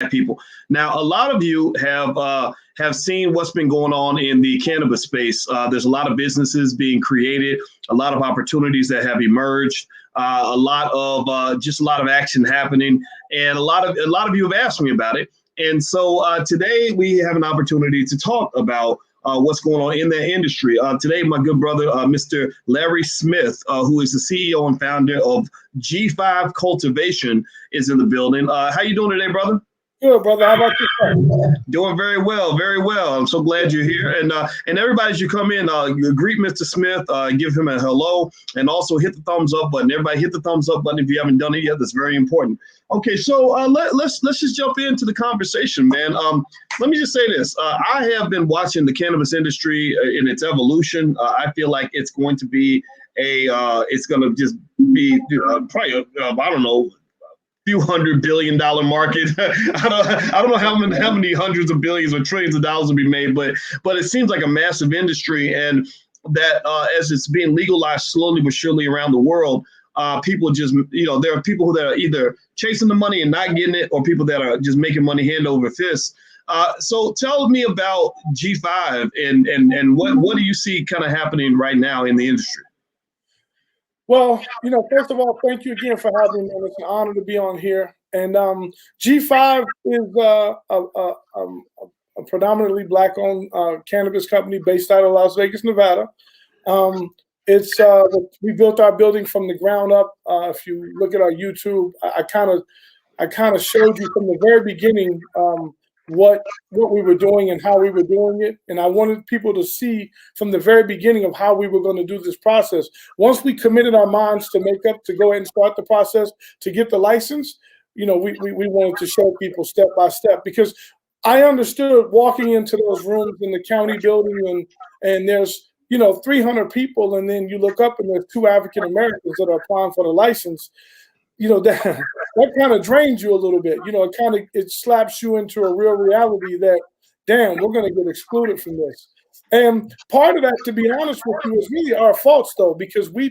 people. Now, a lot of you have seen what's been going on in the cannabis space. There's a lot of businesses being created, a lot of opportunities that have emerged, a lot of action happening, and a lot of you have asked me about it. And so today we have an opportunity to talk about what's going on in that industry. Today, my good brother, Mr. Larry Smith, who is the CEO and founder of G5 Cultivation, is in the building. How you doing today, brother? Good, brother. How about you? Doing very well, very well. I'm so glad you're here. And everybody, as you come in, greet Mr. Smith, give him a hello, and also hit the thumbs up button. Everybody hit the thumbs up button if you haven't done it yet. That's very important. Okay, so let's just jump into the conversation, man. Let me just say this. I have been watching the cannabis industry in its evolution. I feel like it's going to be it's going to just be probably, I don't know, few $100 billion market. I don't know how many hundreds of billions or trillions of dollars will be made, but it seems like a massive industry, and that as it's being legalized slowly but surely around the world, people just, there are people that are either chasing the money and not getting it, or people that are just making money hand over fist. So tell me about G5 and what do you see kind of happening right now in the industry? Well, first of all, thank you again for having me. It's an honor to be on here. And G5 is a predominantly Black-owned cannabis company based out of Las Vegas, Nevada. We built our building from the ground up. If you look at our YouTube, I kind of showed you from the very beginning what we were doing and how we were doing it. And I wanted people to see from the very beginning of how we were going to do this process. Once we committed our minds to go ahead and start the process to get the license, we wanted to show people step by step, because I understood walking into those rooms in the county building and there's 300 people, and then you look up and there's 2 African Americans that are applying for the license. That kind of drains you a little bit. It slaps you into a real reality that, damn, we're going to get excluded from this. And part of that, to be honest with you, is really our faults, though, because we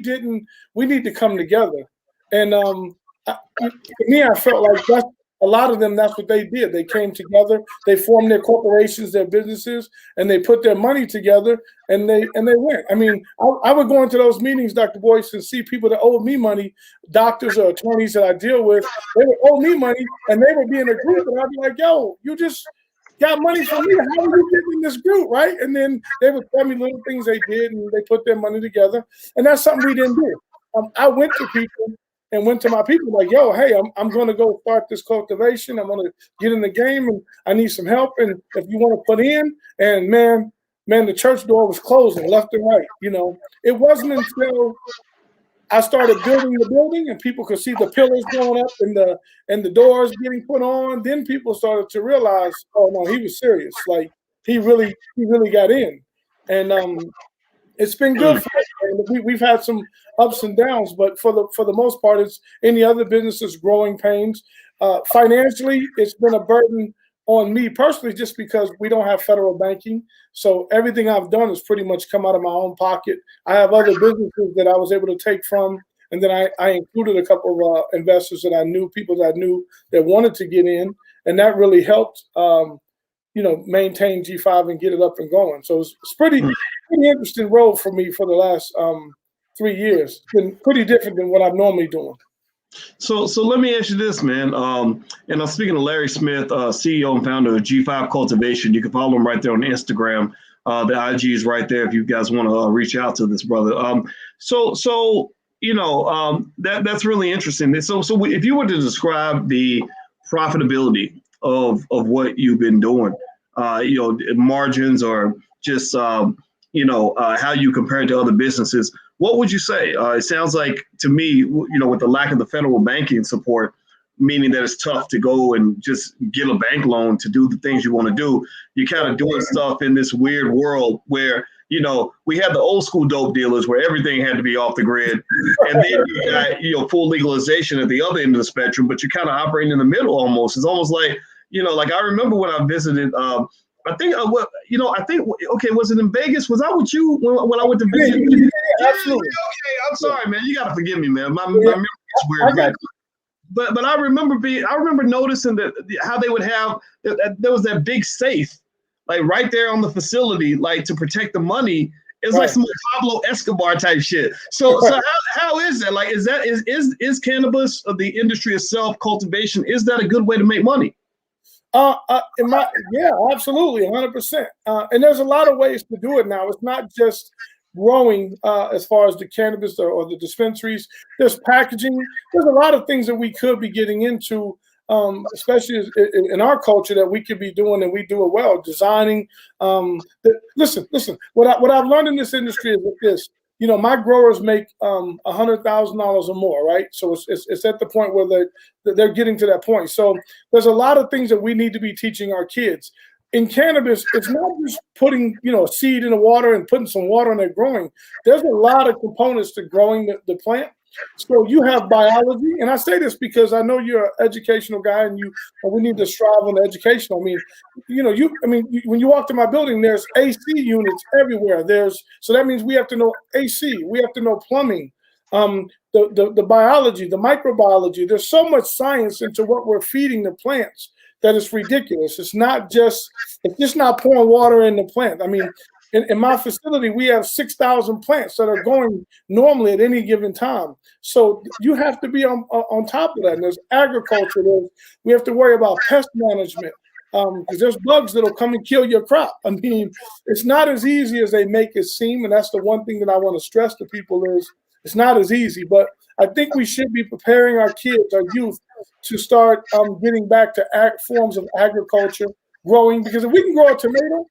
need to come together. And for me, I felt like a lot of them, that's what they did. They came together, they formed their corporations, their businesses, and they put their money together, and they went. I mean, I would go into those meetings, Dr. Boyce, and see people that owed me money, doctors or attorneys that I deal with, they would owe me money, and they would be in a group, and I'd be like, yo, you just got money from me. How are you getting in this group, right? And then they would tell me little things they did, and they put their money together, and that's something we didn't do. I went to people and went to my people like, yo, hey, I'm going to go start this cultivation. I'm going to get in the game, and I need some help. And if you want to put in, and man, the church door was closing left and right. It wasn't until I started building the building and people could see the pillars going up and the doors getting put on. Then people started to realize, oh no, he was serious. Like he really got in. And it's been good for us. We've had some ups and downs, but for the most part, it's any other business's growing pains. Financially, it's been a burden on me personally, just because we don't have federal banking. So everything I've done has pretty much come out of my own pocket. I have other businesses that I was able to take from, and then I included a couple of investors that I knew, people that I knew that wanted to get in, and that really helped maintain G5 and get it up and going. So it's pretty interesting road for me for the last 3 years. It's been pretty different than what I'm normally doing. So let me ask you this, man. And I'm speaking to Larry Smith, CEO and founder of G5 Cultivation. You can follow him right there on Instagram. The IG is right there if you guys want to reach out to this brother. That's really interesting. So if you were to describe the profitability of what you've been doing, margins, or just how you compare it to other businesses, what would you say? It sounds like to me, with the lack of the federal banking support, meaning that it's tough to go and just get a bank loan to do the things you want to do. You're kind of doing stuff in this weird world where, we had the old school dope dealers where everything had to be off the grid. And then you got, full legalization at the other end of the spectrum, but you're kind of operating in the middle almost. It's almost like, like I remember when I visited, was it in Vegas? Was I with you when I went to Vegas? Yeah, absolutely. Okay, I'm sorry, man. You got to forgive me, man. My memory is weird. but I remember noticing that how they would have there was that big safe like right there on the facility, like to protect the money. It's like some Pablo Escobar type shit. So how is that? Like, is cannabis of the industry itself, cultivation, is that a good way to make money? Yeah, absolutely, 100%. And there's a lot of ways to do it now. It's not just growing as far as the cannabis or the dispensaries. There's packaging. There's a lot of things that we could be getting into, especially in our culture, that we could be doing, and we do it well. Designing. Listen. What I've learned in this industry is like this. My growers make $100,000 or more, right? So it's at the point where they're getting to that point. So there's a lot of things that we need to be teaching our kids. In cannabis, it's not just putting a seed in the water and putting some water on it growing. There's a lot of components to growing the plant. So you have biology, and I say this because I know you're an educational guy, and we need to strive on the educational. I mean, when you walk to my building, there's AC units everywhere. So that means we have to know AC, we have to know plumbing, the biology, the microbiology. There's so much science into what we're feeding the plants that it's ridiculous. It's just not pouring water in the plant. I mean, in my facility, we have 6,000 plants that are going normally at any given time. So you have to be on top of that. And there's agriculture. We have to worry about pest management because there's bugs that'll come and kill your crop. I mean, it's not as easy as they make it seem. And that's the one thing that I want to stress to people is it's not as easy. But I think we should be preparing our kids, our youth, to start getting back to forms of agriculture, growing. Because if we can grow a tomato,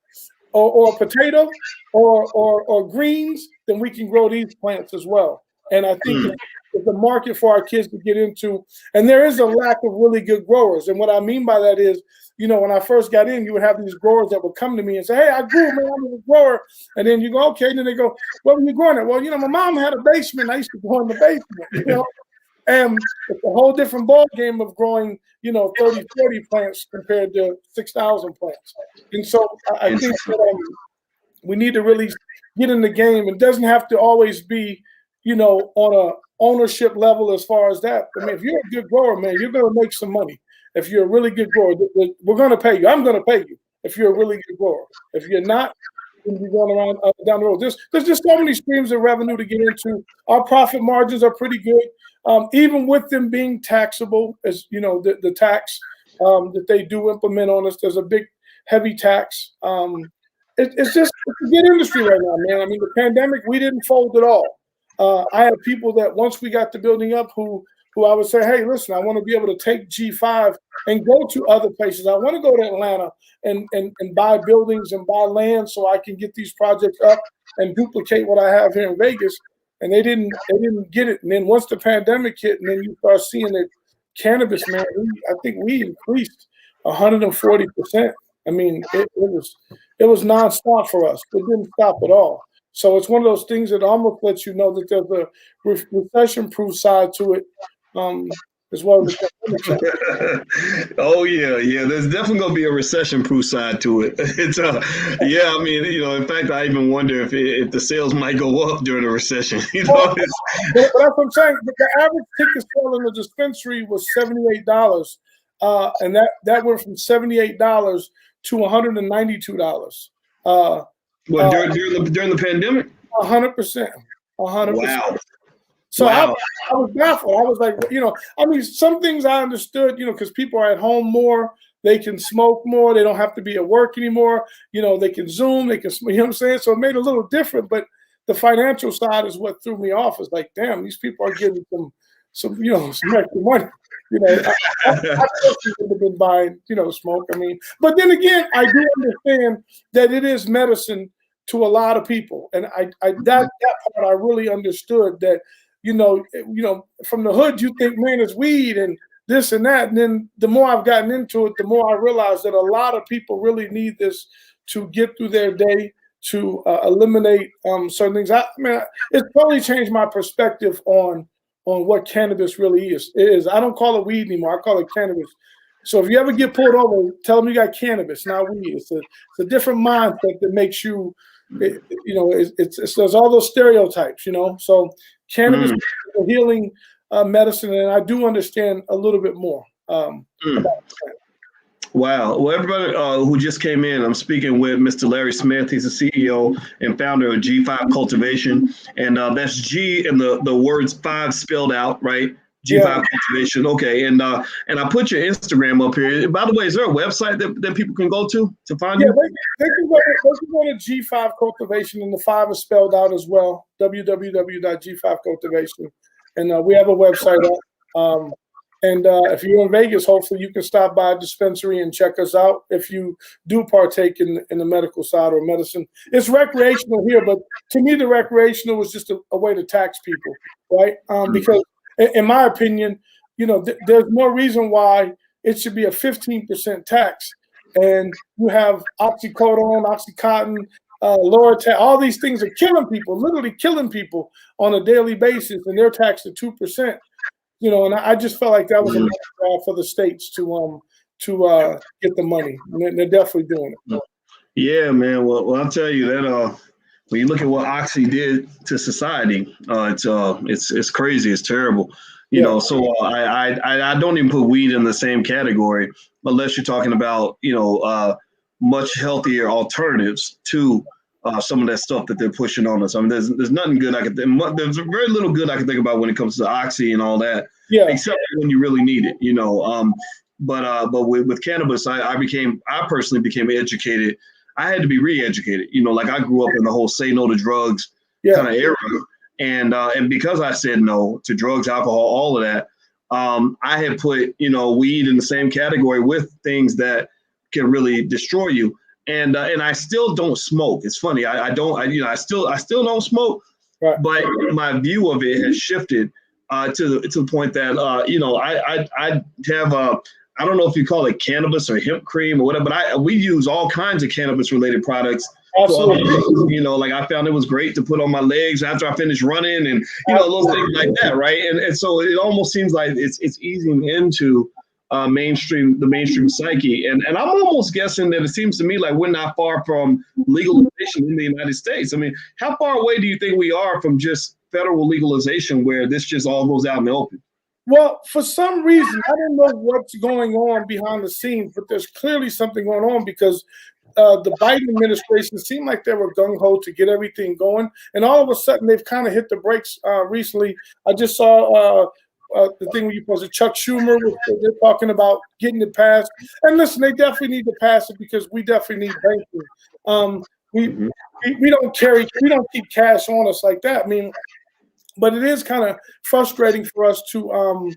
or a potato or greens, then we can grow these plants as well. And I think it's a market for our kids to get into. And there is a lack of really good growers. And what I mean by that is, when I first got in, you would have these growers that would come to me and say, "Hey, I grew, man, I'm a grower." And then you go, "Okay." And then they go, "What were you growing at?" "Well, my mom had a basement. I used to go in the basement, And it's a whole different ball game of growing, 30, 40 plants compared to 6,000 plants. And so I think that we need to really get in the game. It doesn't have to always be, on a ownership level as far as that. I mean, if you're a good grower, man, you're going to make some money. If you're a really good grower, we're going to pay you. I'm going to pay you if you're a really good grower. If you're not, then you're going around down the road. There's just so many streams of revenue to get into. Our profit margins are pretty good. Even with them being taxable, as the tax that they do implement on us, there's a big, heavy tax. It's a good industry right now, man. I mean, the pandemic, we didn't fold at all. I had people that once we got the building up who I would say, "Hey, listen, I want to be able to take G5 and go to other places. I want to go to Atlanta and buy buildings and buy land so I can get these projects up and duplicate what I have here in Vegas." And they didn't get it. And then once the pandemic hit, and then you start seeing that cannabis, man, I think we increased 140%. I mean, it was nonstop for us. It didn't stop at all. So it's one of those things that almost lets you know that there's a recession-proof side to it, as well as Oh yeah. There's definitely gonna be a recession-proof side to it. It's I mean, in fact, I even wonder if the sales might go up during a recession. But that's what I'm saying. But the average ticket sale in the dispensary was $78, and that went from $78 to $192. During the pandemic? 100%. 100%. Wow. So wow. I was baffled. I was like, I mean, some things I understood, because people are at home more, they can smoke more, they don't have to be at work anymore, they can Zoom, they can, what I'm saying? So it made it a little different, but the financial side is what threw me off. It's like, damn, these people are getting some extra money. I personally have been buying, smoke. I mean, but then again, I do understand that it is medicine to a lot of people, and that part I really understood. That from the hood, you think, man, it's weed and this and that, and then the more I've gotten into it, the more I realize that a lot of people really need this to get through their day, to eliminate certain things. It's totally changed my perspective on what cannabis really is. I don't call it weed anymore. I call it cannabis. So if you ever get pulled over, tell them you got cannabis, not weed. It's a different mindset that makes you, there's all those stereotypes, So cannabis is a healing medicine, and I do understand a little bit more about that. Wow. Well, everybody who just came in, I'm speaking with Mr. Larry Smith. He's the CEO and founder of G5 Cultivation. And that's G and the words 5 spelled out, right? G5 Yeah. Cultivation. Okay. And I put your Instagram up here. By the way, is there a website that people can go to find you? They can go to G5 Cultivation, and the 5 is spelled out as well, www.g5cultivation. And we have a website up. And if you're in Vegas, hopefully you can stop by a dispensary and check us out if you do partake in the medical side or medicine. It's recreational here, but to me, the recreational was just a way to tax people, right? Because in my opinion, there's no reason why it should be a 15% tax. And you have oxycodone, Oxycontin, Loratab, all these things are killing people, literally killing people on a daily basis, and they're taxed at 2%. And I just felt like that was a grab for the states to get the money. And they're definitely doing it. Yeah, man. Well, I'll tell you that when you look at what Oxy did to society, it's crazy. It's terrible. You know, so I don't even put weed in the same category unless you're talking about much healthier alternatives to some of that stuff that they're pushing on us. I mean, there's nothing good there's very little good I can think about when it comes to Oxy and all that, except when you really need it, But with cannabis, I personally became educated. I had to be re-educated, like I grew up in the whole say no to drugs kind of era, and because I said no to drugs, alcohol, all of that, I had put weed in the same category with things that can really destroy you. And I still don't smoke. It's funny. I still don't smoke, but my view of it has shifted to the point that I have I don't know if you call it cannabis or hemp cream or whatever, but we use all kinds of cannabis related products. Absolutely. Like I found it was great to put on my legs after I finished running, and little things like that, right? And so it almost seems like it's easing into the mainstream psyche, and I'm almost guessing that it seems to me like we're not far from legalization in the United States. I mean, how far away do you think we are from just federal legalization where this just all goes out in the open? Well, for some reason, I don't know what's going on behind the scenes, but there's clearly something going on because the Biden administration seemed like they were gung-ho to get everything going, and all of a sudden they've kind of hit the brakes recently. I just saw the thing where you posted Chuck Schumer, they're talking about getting it passed. And listen, they definitely need to pass it because we definitely need banking. We don't keep cash on us like that. I mean, but it is kind of frustrating for us to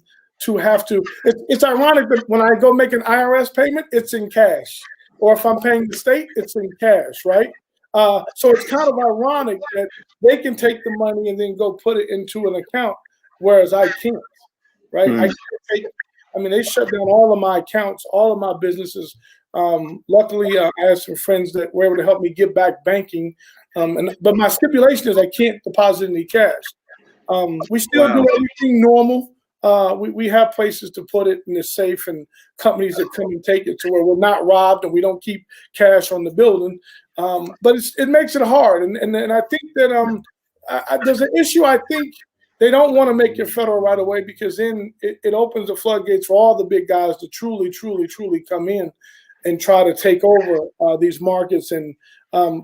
have to. It's ironic that when I go make an IRS payment, it's in cash, or if I'm paying the state, it's in cash, right? So it's kind of ironic that they can take the money and then go put it into an account, whereas I can't. Right? They shut down all of my accounts, all of my businesses. Luckily, I had some friends that were able to help me get back banking. But my stipulation is I can't deposit any cash. We still do everything normal. We have places to put it in the safe and companies that come and take it to where we're not robbed and we don't keep cash on the building. But it makes it hard. And I think that there's an issue, I think, they don't want to make it federal right away because then it opens the floodgates for all the big guys to truly, truly, truly come in and try to take over these markets. And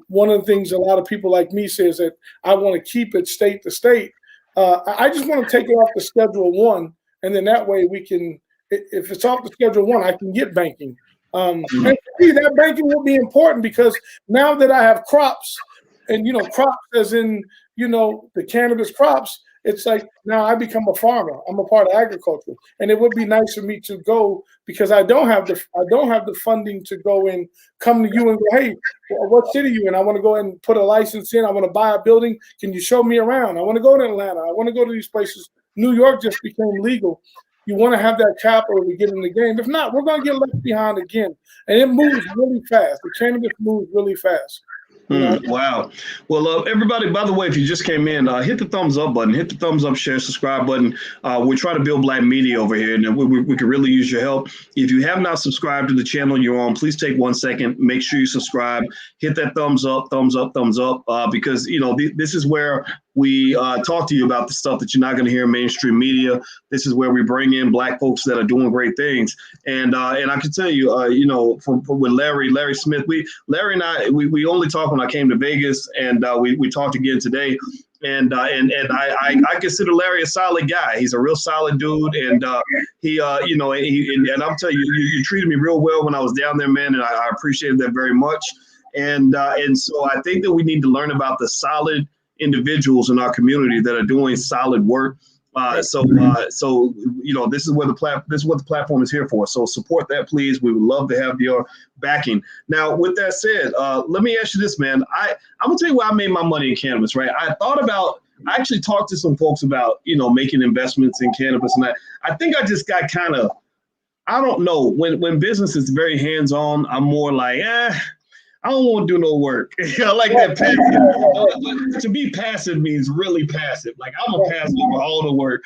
one of the things a lot of people like me say is that I want to keep it state to state. I just want to take it off the Schedule 1, and then that way we can, if it's off the Schedule 1, I can get banking. And for me, that banking will be important because now that I have crops, and crops as in the cannabis crops, it's like now I become a farmer. I'm a part of agriculture, and it would be nice for me to go because I don't have the funding to go and come to you and go, hey, what city are you in? I want to go and put a license in. I want to buy a building. Can you show me around? I want to go to Atlanta. I want to go to these places. New York just became legal. You want to have that capital to get in the game. If not, we're going to get left behind again, and it moves really fast. The cannabis moves really fast. Wow. Well, everybody, by the way, if you just came in, hit the thumbs up button, hit the thumbs up, share, subscribe button. We're trying to build Black media over here, and we could really use your help. If you have not subscribed to the channel you're on, please take 1 second, make sure you subscribe, hit that thumbs up, because, this is where We talk to you about the stuff that you're not going to hear in mainstream media. This is where we bring in Black folks that are doing great things. And I can tell you, with Larry Smith, Larry and I only talked when I came to Vegas, and we talked again today. And I consider Larry a solid guy. He's a real solid dude, and and I'm telling you, you treated me real well when I was down there, man, and I appreciated that very much. And so I think that we need to learn about the solid individuals in our community that are doing solid work. So this is what the platform is here for. So support that, please. We would love to have your backing. Now, with that said, let me ask you this, man. I'm gonna tell you where I made my money in cannabis, right? I actually talked to some folks about, making investments in cannabis, and I think I just got kind of, I don't know, when business is very hands-on, I'm more like, I don't want to do no work. I like that passive. To be passive means really passive. Like, I'm a passive for all the work.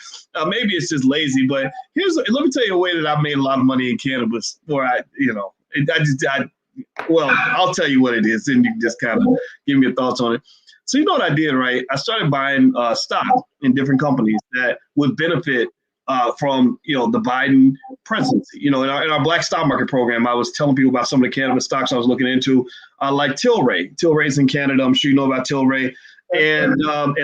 Maybe it's just lazy, but let me tell you a way that I made a lot of money in cannabis. I'll tell you what it is, and you can just kind of give me your thoughts on it. So you know what I did, right? I started buying stock in different companies that would benefit from the Biden presidency. In our Black Stock Market program, I was telling people about some of the cannabis stocks I was looking into, like Tilray. Tilray's in Canada. I'm sure you know about Tilray, and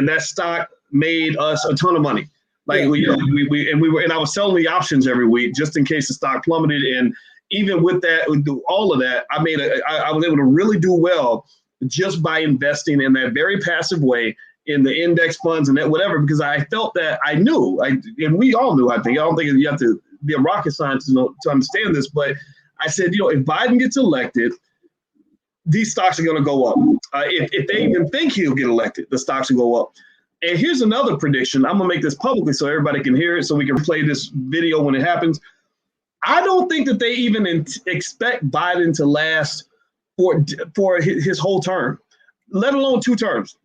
that stock made us a ton of money. Like I was selling the options every week just in case the stock plummeted. And even with that, all of that, I was able to really do well just by investing in that very passive way in the index funds and that whatever, because I felt that I knew, and we all knew, I don't think you have to be a rocket scientist to understand this, but I said, if Biden gets elected, these stocks are going to go up. If they even think he'll get elected, the stocks will go up. And here's another prediction. I'm going to make this publicly so everybody can hear it, so we can play this video when it happens. I don't think that they even expect Biden to last for his whole term, let alone 2 terms.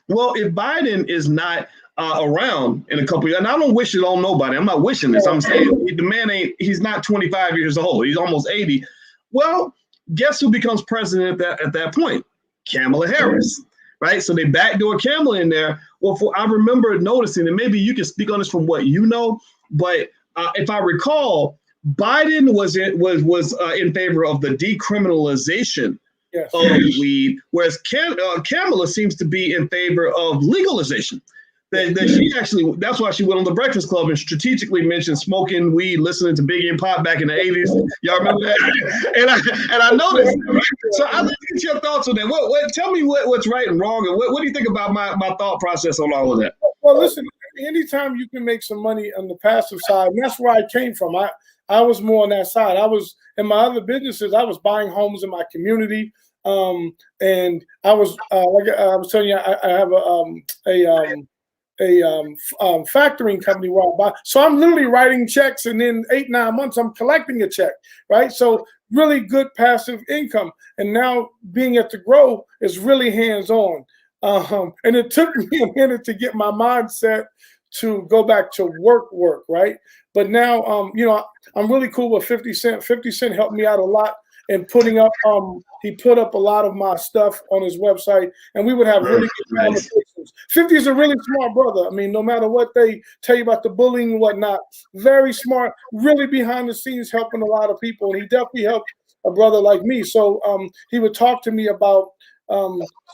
Well, if Biden is not around in a couple of years, and I don't wish it on nobody. I'm not wishing this. I'm saying the man he's not 25 years old. He's almost 80. Well, guess who becomes president at that point? Kamala Harris, right? So they backdoor Kamala in there. Well, I remember noticing, and maybe you can speak on this from what you know, but if I recall, Biden was in favor of the decriminalization of weed, whereas Kamala seems to be in favor of legalization. That she actually, that's why she went on the Breakfast Club and strategically mentioned smoking weed, listening to Biggie and Pop back in the 80s. Y'all remember that? And I noticed. Right? So I'd like to get your thoughts on that. Tell me what's right and wrong, and what do you think about my thought process on all of that? Well, listen, anytime you can make some money on the passive side, and that's where I came from. I was more on that side. I was in my other businesses. I was buying homes in my community, and I was like I was telling you, I have a factoring company where I buy. So I'm literally writing checks, and in 8-9 months I'm collecting a check, right? So really good passive income. And now being at the Grow is really hands-on. And it took me a minute to get my mindset to go back to work, right? But now, I'm really cool with 50 Cent. 50 Cent helped me out a lot in putting up, he put up a lot of my stuff on his website, and we would have really good conversations. 50 is a really smart brother. I mean, no matter what they tell you about the bullying and whatnot, very smart, really behind the scenes helping a lot of people. And he definitely helped a brother like me. So he would talk to me about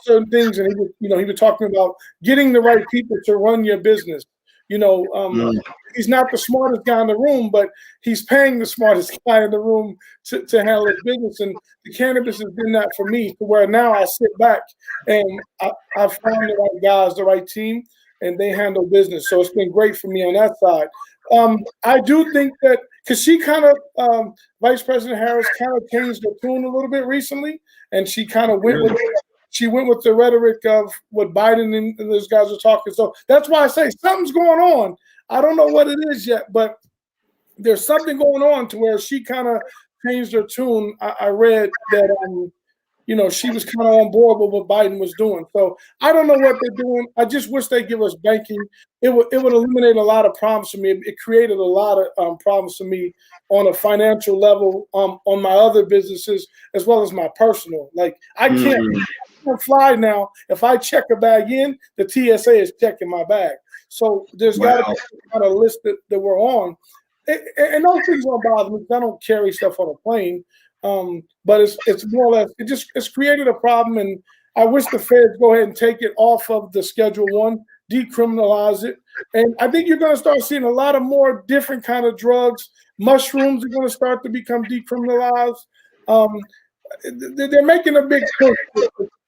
certain things, and he would talk to me about getting the right people to run your business. He's not the smartest guy in the room, but he's paying the smartest guy in the room to handle his business. And the cannabis has been that for me, to where now I sit back and I've found the right guys, the right team, and they handle business. So it's been great for me on that side. I do think that because she kind of, Vice President Harris kind of changed her tune a little bit recently, and she kind of went with the rhetoric of what Biden and those guys are talking. So that's why I say something's going on. I don't know what it is yet, but there's something going on to where she kind of changed her tune. I read that, she was kind of on board with what Biden was doing. So I don't know what they're doing. I just wish they give us banking. It would eliminate a lot of problems for me. It created a lot of problems for me on a financial level, on my other businesses, as well as my personal. Like, I can't on fly now. If I check a bag in, the TSA is checking my bag. So there's got to be kind of list that we're on. And those things don't bother me because I don't carry stuff on a plane. But it's more or less, it's created a problem. And I wish the feds go ahead and take it off of the Schedule 1, decriminalize it. And I think you're going to start seeing a lot of more different kind of drugs. Mushrooms are going to start to become decriminalized. They're making a big push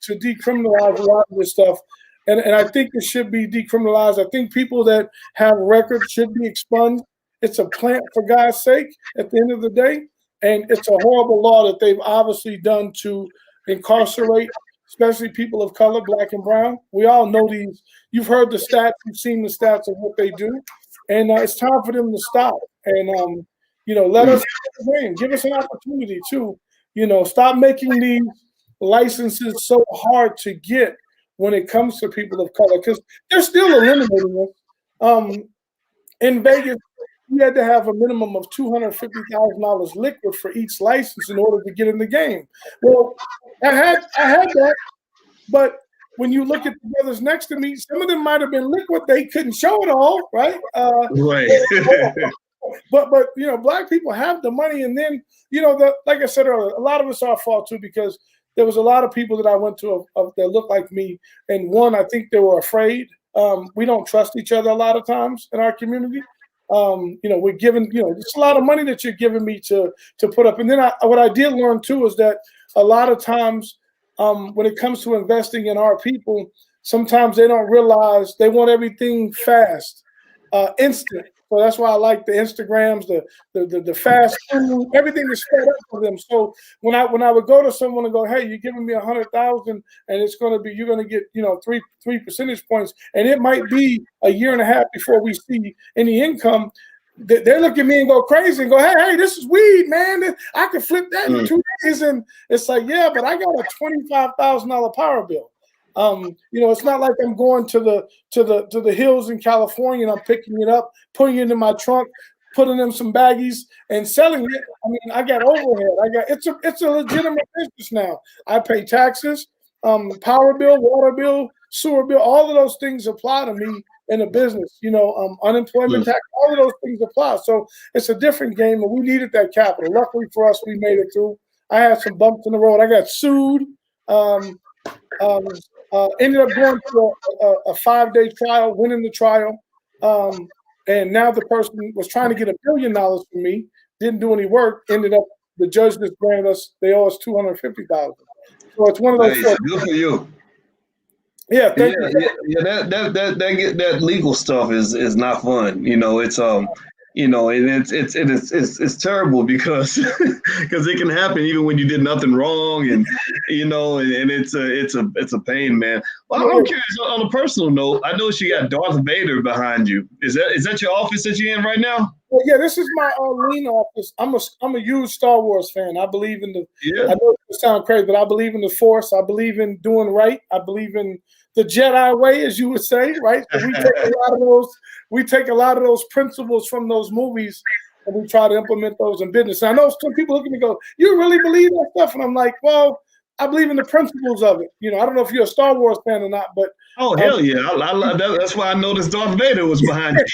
to decriminalize a lot of this stuff. And I think it should be decriminalized. I think people that have records should be expunged. It's a plant, for God's sake, at the end of the day. And it's a horrible law that they've obviously done to incarcerate, especially people of color, black and brown. We all know these. You've heard the stats. You've seen the stats of what they do. And it's time for them to stop. And, let us give us an opportunity to, stop making these licenses so hard to get when it comes to people of color, because they're still eliminating us. In Vegas, you had to have a minimum of $250,000 liquid for each license in order to get in the game. Well, I had that, but when you look at the brothers next to me, some of them might have been liquid. They couldn't show it all, right? Right. But black people have the money, and then like I said earlier, a lot of it's our fault too, because there was a lot of people that I went to that looked like me, and one, I think they were afraid. We don't trust each other a lot of times in our community. We're giving, it's a lot of money that you're giving me to put up. And then what I did learn too is that a lot of times when it comes to investing in our people, sometimes they don't realize they want everything fast, instant. So that's why I like the Instagrams, the fast food, everything is sped up for them. So when I would go to someone and go, hey, you're giving me 100,000 and it's going to be, you're going to get, 3 percentage points. And it might be a year and a half before we see any income. They look at me and go crazy and go, hey, this is weed, man. I could flip that in 2 days. And it's like, yeah, but I got a $25,000 power bill. It's not like I'm going to the hills in California and I'm picking it up, putting it in my trunk, putting in some baggies and selling it. I mean, I got overhead. It's a legitimate business now. I pay taxes, power bill, water bill, sewer bill. All of those things apply to me in a business. Unemployment tax. All of those things apply. So it's a different game, and we needed that capital. Luckily for us, we made it through. I had some bumps in the road. I got sued. Ended up going through a 5-day trial, winning the trial. And now the person was trying to get $1 billion from me, didn't do any work, ended up, the judge just granted us, they owe us $250,000. So it's one of those. Nice. Good for you. Yeah, thank you. That legal stuff is not fun. And it's terrible because it can happen even when you did nothing wrong, and it's a pain, man. Well, I'm curious, on a personal note, I noticed you got Darth Vader behind you. Is that your office that you're in right now? Well, yeah, this is my lean office. I'm a huge Star Wars fan. I believe in I know it sounds crazy, but I believe in the Force. I believe in doing right. I believe in the Jedi way, as you would say, right? So we take a lot of those principles from those movies and we try to implement those in business. And I know some people look at me and go, you really believe that stuff? And I'm like, well, I believe in the principles of it. I don't know if you're a Star Wars fan or not, but hell yeah. That's why I noticed Darth Vader was behind you.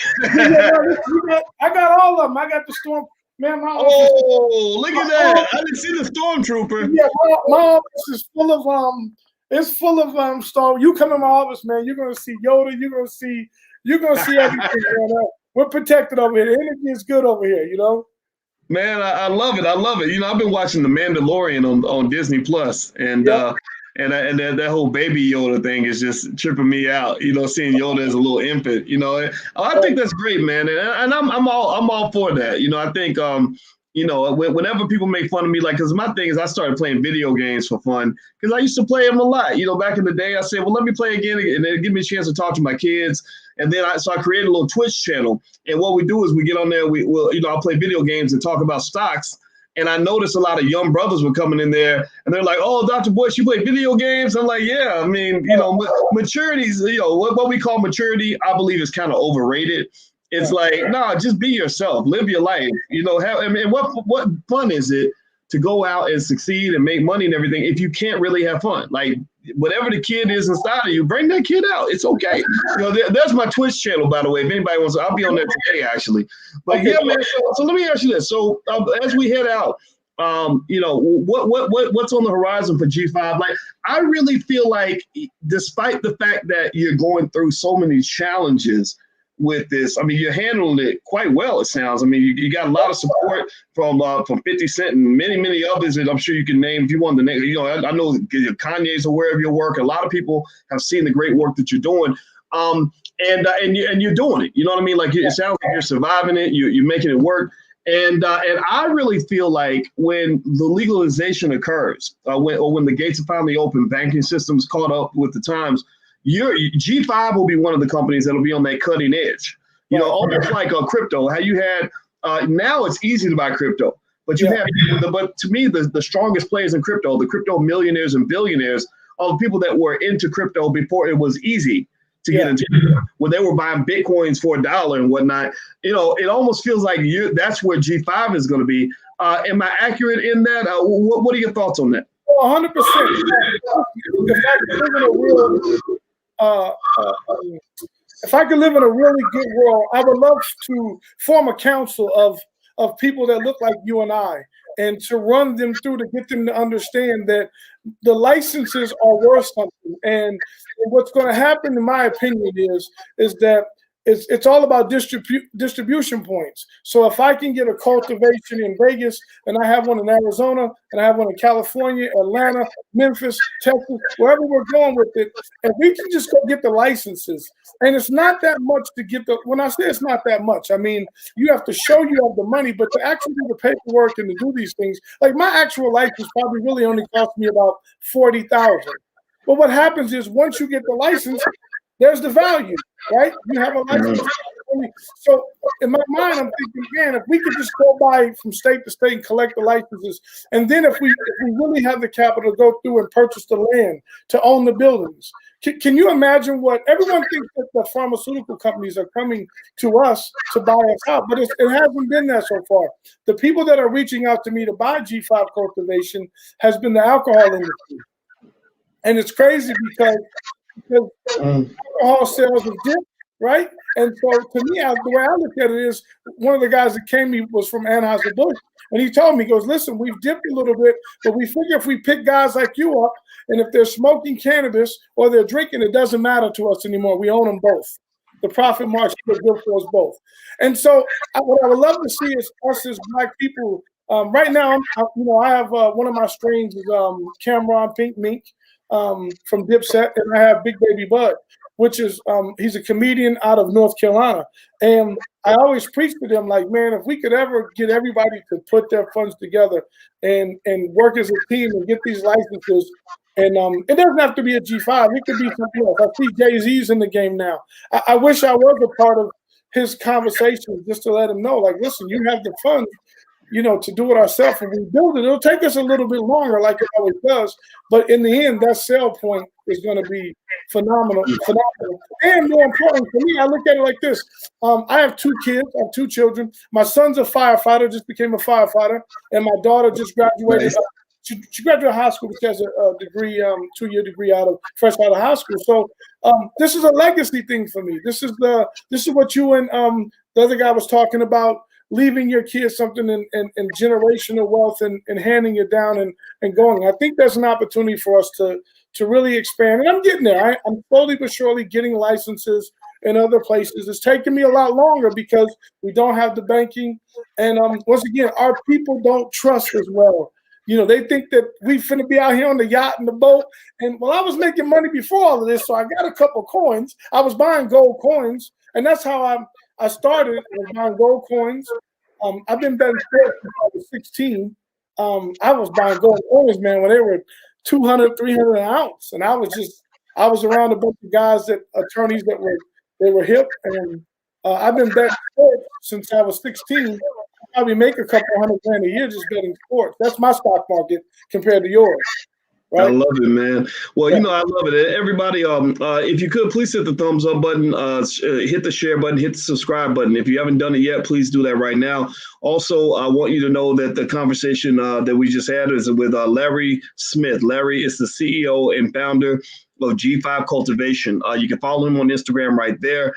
I got all of them. I got the Storm. Man, look at that. I didn't see the Stormtrooper. Yeah, my office is full of it's full of Star. You come in my office, man, you're gonna see Yoda, you're gonna see everything going on. We're protected over here. The energy is good over here, Man, I love it. I've been watching The Mandalorian on Disney Plus, and that whole baby Yoda thing is just tripping me out. Seeing Yoda as a little infant. I think that's great, man, and I'm all for that. I think whenever people make fun of me, because my thing is I started playing video games for fun because I used to play them a lot. Back in the day, I said, well, let me play again, and then give me a chance to talk to my kids. And then I created a little Twitch channel. And what we do is we get on there, I'll play video games and talk about stocks. And I noticed a lot of young brothers were coming in there and they're like, oh, Dr. Bush, you play video games? I'm like, yeah, I mean, maturity's, what we call maturity, I believe is kind of overrated. It's like, no, just be yourself, live your life, what fun is it to go out and succeed and make money and everything if you can't really have fun. Like whatever the kid is inside of you, bring that kid out. It's okay. That's my Twitch channel, by the way. If anybody wants to, I'll be on there today, actually. But okay, yeah, man. So let me ask you this. So as we head out, what's on the horizon for G5? Like, I really feel like, despite the fact that you're going through so many challenges with this, I mean, you're handling it quite well, it sounds. I mean, you got a lot of support from 50 Cent and many others that I'm sure you can name if you want to name. I know Kanye's aware of your work. A lot of people have seen the great work that you're doing. And you're doing it. You know what I mean? Like, it sounds like you're surviving it. You're making it work. And I really feel like when the legalization occurs, when the gates are finally open, banking systems caught up with the times, G5 will be one of the companies that will be on that cutting edge. Almost like crypto. How you had now it's easy to buy crypto, but you have. But to me, the strongest players in crypto, the crypto millionaires and billionaires, are the people that were into crypto before it was easy to get into, when they were buying Bitcoins for $1 and whatnot. It almost feels like that's where G5 is going to be. Am I accurate in that? What are your thoughts on that? 100%. If I could live in a really good world, I would love to form a council of people that look like you and I, and to run them through to get them to understand that the licenses are worth something. And what's going to happen, in my opinion, is that it's all about distribution points. So if I can get a cultivation in Vegas, and I have one in Arizona, and I have one in California, Atlanta, Memphis, Texas, wherever we're going with it, and we can just go get the licenses. And it's not that much to get when I say it's not that much, I mean, you have to show you have the money, but to actually do the paperwork and to do these things, like my actual license probably really only cost me about $40,000. But what happens is, once you get the license, there's the value, right? You have a license. So in my mind, I'm thinking, man, if we could just go by from state to state and collect the licenses, and then if we really have the capital to go through and purchase the land to own the buildings, can you imagine what everyone thinks that the pharmaceutical companies are coming to us to buy us out? But it hasn't been that so far. The people that are reaching out to me to buy G5 cultivation has been the alcohol industry. And it's crazy because alcohol sales have dipped, right? And so to me, the way I look at it is, one of the guys that came to me was from Anheuser-Busch, and he told me, he goes, listen, we've dipped a little bit, but we figure if we pick guys like you up, and if they're smoking cannabis or they're drinking, it doesn't matter to us anymore. We own them both. The profit margin is good for us both. And so what I would love to see is us as Black people. Right now, I have one of my strains is Cameron Pink Mink from Dipset, and I have Big Baby Bud, which is he's a comedian out of North Carolina. And I always preach to them, like, man, if we could ever get everybody to put their funds together and work as a team and get these licenses, and it doesn't have to be a G5, it could be something else. I see Jay-Z's in the game now. I wish I was a part of his conversation, just to let him know, like, listen, you have the funds, to do it ourselves, and we build it. It'll take us a little bit longer, like it always does, but in the end, that sale point is going to be phenomenal. And more important for me, I look at it like this. I have 2 kids. I have 2 children. My son's a firefighter, just became a firefighter, and my daughter just graduated. Nice. She graduated high school. She has a degree, 2-year degree fresh out of high school. So this is a legacy thing for me. This is what you and the other guy was talking about, leaving your kids something in generational wealth and handing it down and going. I think there's an opportunity for us to really expand. And I'm getting there. I'm slowly but surely getting licenses in other places. It's taking me a lot longer because we don't have the banking. And once again, our people don't trust as well. They think that we finna be out here on the yacht and the boat. And I was making money before all of this, so I got a couple coins. I was buying gold coins, and that's how I started with buying gold coins. I've been betting sports since I was 16. I was buying gold coins, man, when they were 200, 300 an ounce, and I was around a bunch of guys attorneys that were hip, and I've been betting sports since I was 16. I probably make a couple $100,000 a year just betting sports. That's my stock market compared to yours. I right? love it, man. Well, Yeah. I love it. Everybody, if you could, please hit the thumbs up button, hit the share button, hit the subscribe button. If you haven't done it yet, please do that right now. Also, I want you to know that the conversation that we just had is with Larry Smith. Larry is the CEO and founder of G5 Cultivation. You can follow him on Instagram right there.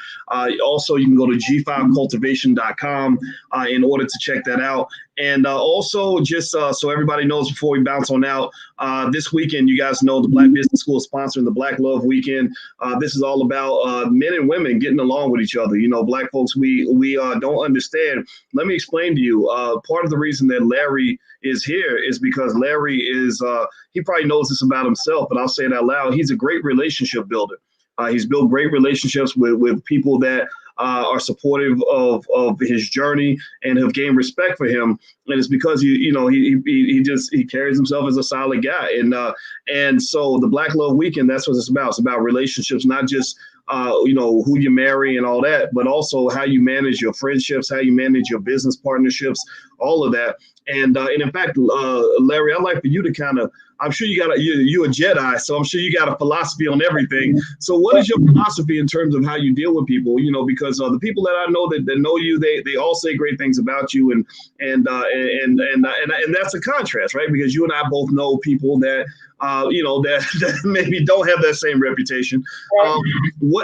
Also, you can go to g5cultivation.com in order to check that out. And also, just so everybody knows before we bounce on out, this weekend, you guys know the Black Business School is sponsoring the Black Love Weekend. This is all about men and women getting along with each other. Black folks, we don't understand. Let me explain to you. Part of the reason that Larry is here is because Larry is, he probably knows this about himself, but I'll say it out loud. He's a great relationship builder. He's built great relationships with people that are supportive of his journey and have gained respect for him. And it's because he carries himself as a solid guy. And so the Black Love Weekend, that's what it's about. It's about relationships, not just who you marry and all that, but also how you manage your friendships, how you manage your business partnerships, all of that. And in fact, Larry, I'd like for you to kind of, I'm sure you're a Jedi, so I'm sure you got a philosophy on everything. So what is your philosophy in terms of how you deal with people? Because the people that I know that know you, they all say great things about you, and that's a contrast, right? Because you and I both know people that that maybe don't have that same reputation.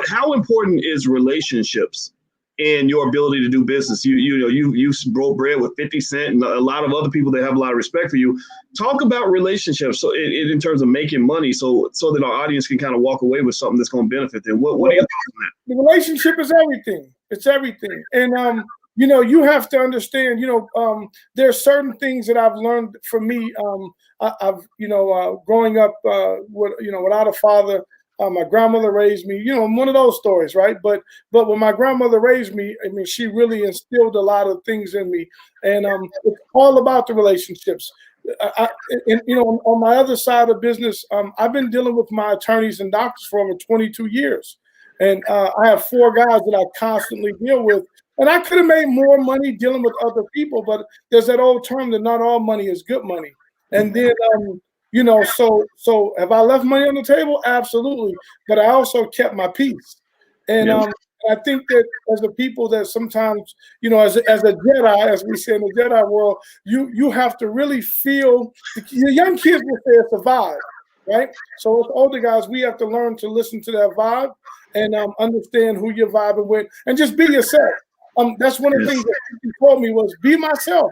How important is relationships and your ability to do business? You broke bread with 50 Cent and a lot of other people that have a lot of respect for you. Talk about relationships, so in terms of making money, so that our audience can kind of walk away with something that's going to benefit them. What are your thoughts on that? The relationship is everything. It's everything. And you have to understand, there are certain things that I've learned from me. I've growing up without a father. My grandmother raised me, one of those stories, right? But when my grandmother raised me, I mean, she really instilled a lot of things in me, and it's all about the relationships. On my other side of business, I've been dealing with my attorneys and doctors for over 22 years, and I have 4 guys that I constantly deal with. And I could have made more money dealing with other people, but there's that old term that not all money is good money. And then so have I left money on the table? Absolutely. But I also kept my peace. And I think that as a people that sometimes, as a Jedi, as we say in the Jedi world, you have to really feel, the young kids will say it's a vibe, right? So as older guys, we have to learn to listen to that vibe and understand who you're vibing with and just be yourself. That's one of the things that he told me was be myself.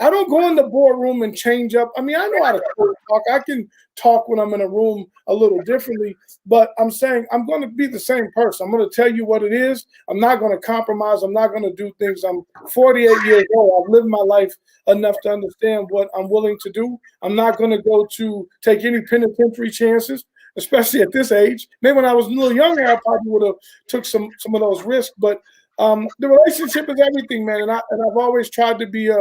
I don't go in the boardroom and change up. I mean, I know how to talk. I can talk when I'm in a room a little differently, but I'm saying I'm going to be the same person. I'm going to tell you what it is. I'm not going to compromise. I'm not going to do things. I'm 48 years old. I've lived my life enough to understand what I'm willing to do. I'm not going to take any penitentiary chances, especially at this age. Maybe when I was a little younger, I probably would have took some of those risks, but the relationship is everything, man. And I've always tried to be a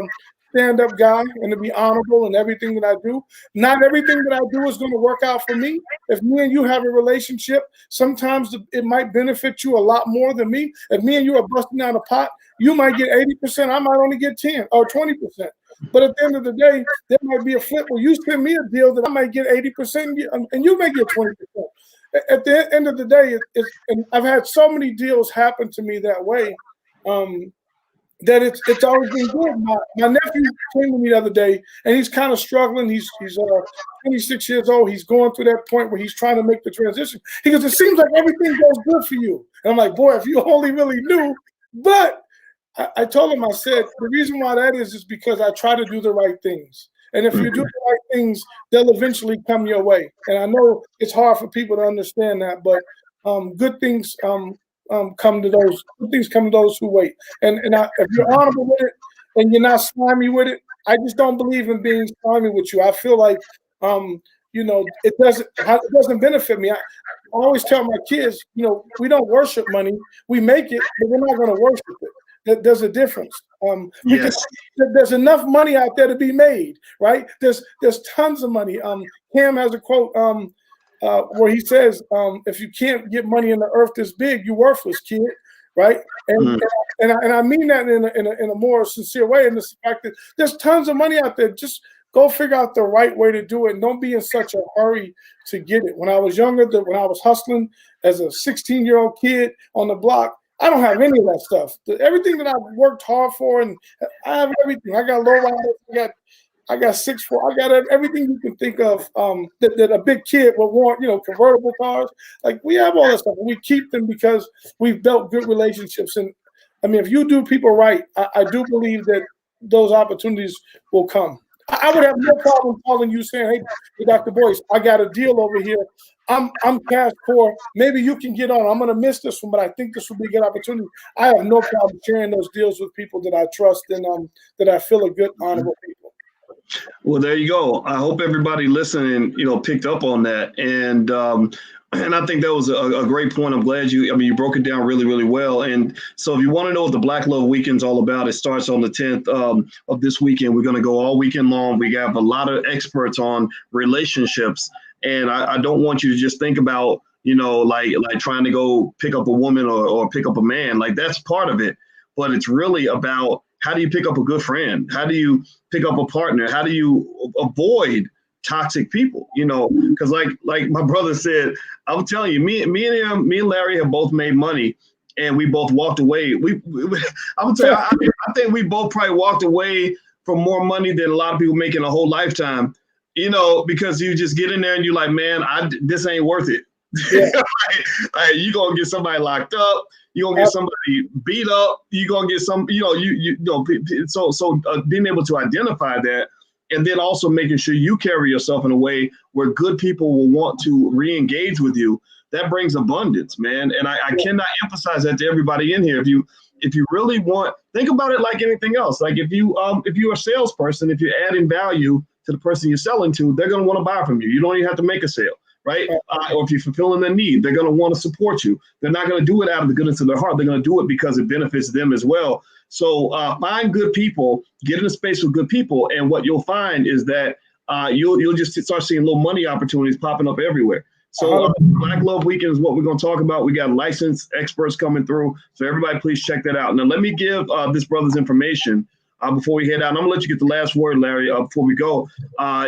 stand-up guy and to be honorable in everything that I do. Not everything that I do is going to work out for me. If me and you have a relationship, sometimes it might benefit you a lot more than me. If me and you are busting down a pot, you might get 80%. I might only get 10 or 20%. But at the end of the day, there might be a flip where you send me a deal that I might get 80% and you may get 20%. At the end of the day, and I've had so many deals happen to me that way that it's always been good. My nephew came to me the other day, and he's kind of struggling. He's 26 years old. He's going through that point where he's trying to make the transition. He goes, "It seems like everything goes good for you." And I'm like, "Boy, if you only really knew." But I told him, I said, the reason why that is because I try to do the right things. And if you do the right things, they'll eventually come your way. And I know it's hard for people to understand that, but good things come to those. Good things come to those who wait. And if you're honorable with it and you're not slimy with it, I just don't believe in being slimy with you. I feel like it doesn't benefit me. I always tell my kids, we don't worship money. We make it, but we're not going to worship it. There's a difference. Because there's enough money out there to be made, right? There's tons of money. Cam has a quote where he says, "If you can't get money in the earth this big, you're worthless, kid." Right? And I mean that in a more sincere way. And the fact that there's tons of money out there. Just go figure out the right way to do it. And don't be in such a hurry to get it. When I was younger, when I was hustling as a 16-year-old kid on the block, I don't have any of that stuff. Everything that I've worked hard for, and I have everything. I got low riders, I got 6'4", I got everything you can think of that a big kid would want, convertible cars. Like, we have all that stuff. And we keep them because we've built good relationships. And I mean, if you do people right, I do believe that those opportunities will come. I would have no problem calling you saying, hey, Dr. Boyce, I got a deal over here. I'm cash poor. Maybe you can get on. I'm going to miss this one, but I think this will be a good opportunity. I have no problem sharing those deals with people that I trust and that I feel are good, honorable people. Well, there you go. I hope everybody listening, picked up on that. And I think that was a great point. I'm glad you broke it down really, really well. And so if you want to know what the Black Love Weekend's all about, it starts on the 10th of this weekend. We're going to go all weekend long. We have a lot of experts on relationships. And I don't want you to just think about, like trying to go pick up a woman or pick up a man. Like, that's part of it. But it's really about, how do you pick up a good friend? How do you pick up a partner? How do you avoid toxic people? Because like my brother said, I'm telling you, me and Larry have both made money, and we both walked away. I think we both probably walked away from more money than a lot of people make in a whole lifetime. Because you just get in there and you're like, man, this ain't worth it. Yeah. like, you're gonna get somebody locked up. You're gonna get somebody beat up. You're gonna get some, so being able to identify that, and then also making sure you carry yourself in a way where good people will want to re-engage with you. That brings abundance, man. And I cannot emphasize that to everybody in here. If you really want, think about it like anything else. Like, if you're a salesperson, if you're adding value to the person you're selling to, they're gonna want to buy from you. You don't even have to make a sale. Right? Or if you're fulfilling their need, they're going to want to support you. They're not going to do it out of the goodness of their heart. They're going to do it because it benefits them as well. So find good people, get in a space with good people. And what you'll find is that you'll just start seeing little money opportunities popping up everywhere. So Black Love Weekend is what we're going to talk about. We got licensed experts coming through. So everybody, please check that out. Now, let me give this brother's information before we head out. And I'm going to let you get the last word, Larry, before we go.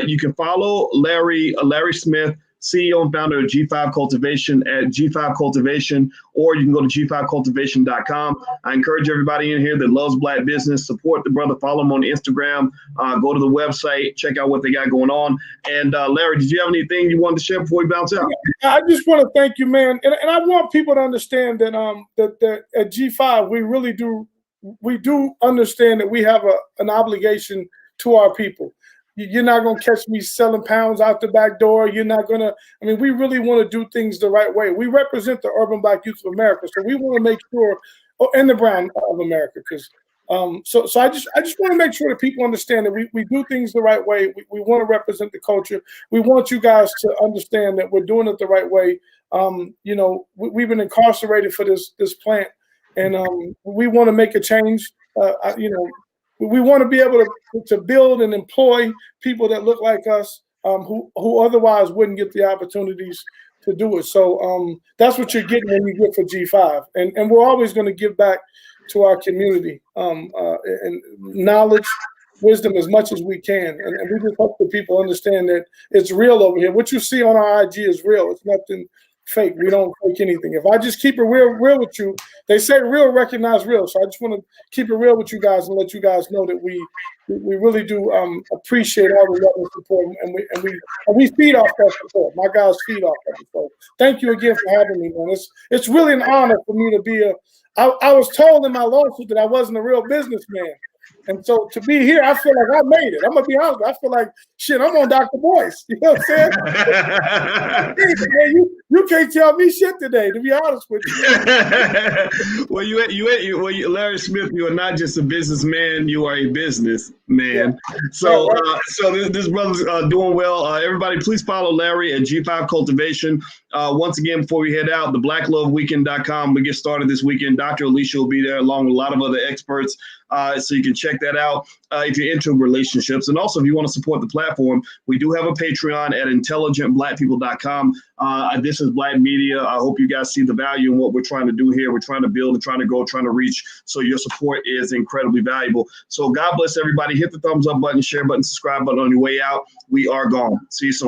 You can follow Larry Smith, CEO and founder of G5 Cultivation at G5 Cultivation, or you can go to g5cultivation.com. I encourage everybody in here that loves Black business, support the brother, follow him on Instagram, go to the website, check out what they got going on. And Larry, did you have anything you wanted to share before we bounce out? I just want to thank you, man. And I want people to understand that that at G5, we do understand that we have an obligation to our people. You're not going to catch me selling pounds out the back door. You're not going to, we really want to do things the right way. We represent the urban Black youth of America. So we want to make sure, and the brown of America, because so I just want to make sure that people understand that we do things the right way. We want to represent the culture. We want you guys to understand that we're doing it the right way. We've been incarcerated for this plant, and we want to make a change. We want to be able to build and employ people that look like us, who otherwise wouldn't get the opportunities to do it. So that's what you're getting when you get for G5. And we're always going to give back to our community and knowledge, wisdom as much as we can. And we just hope that people understand that it's real over here. What you see on our IG is real. It's nothing fake. We don't fake anything. If I just keep it real with you, they say real recognize real. So I just want to keep it real with you guys and let you guys know that we really do appreciate all the love and support, and we feed off that support. My guys feed off that support. Thank you again for having me, man. It's really an honor for me to be I was told in my lawsuit that I wasn't a real businessman. And so to be here, I feel like I made it. I'm going to be honest. I feel like, shit, I'm on Dr. Boyce. You know what I'm saying? Man, you can't tell me shit today, to be honest with you. Well, Larry Smith, you are not just a businessman. You are a businessman. Yeah. So this brother's doing well. Everybody, please follow Larry at G5 Cultivation. Once again, before we head out, the blackloveweekend.com. We get started this weekend. Dr. Alicia will be there along with a lot of other experts. So you can check check that out if you're into relationships. And also, if you want to support the platform, we do have a Patreon at intelligentblackpeople.com. This is Black Media. I hope you guys see the value in what we're trying to do here. We're trying to build and trying to go, trying to reach. So your support is incredibly valuable. So God bless everybody. Hit the thumbs up button, share button, subscribe button on your way out. We are gone. See you soon.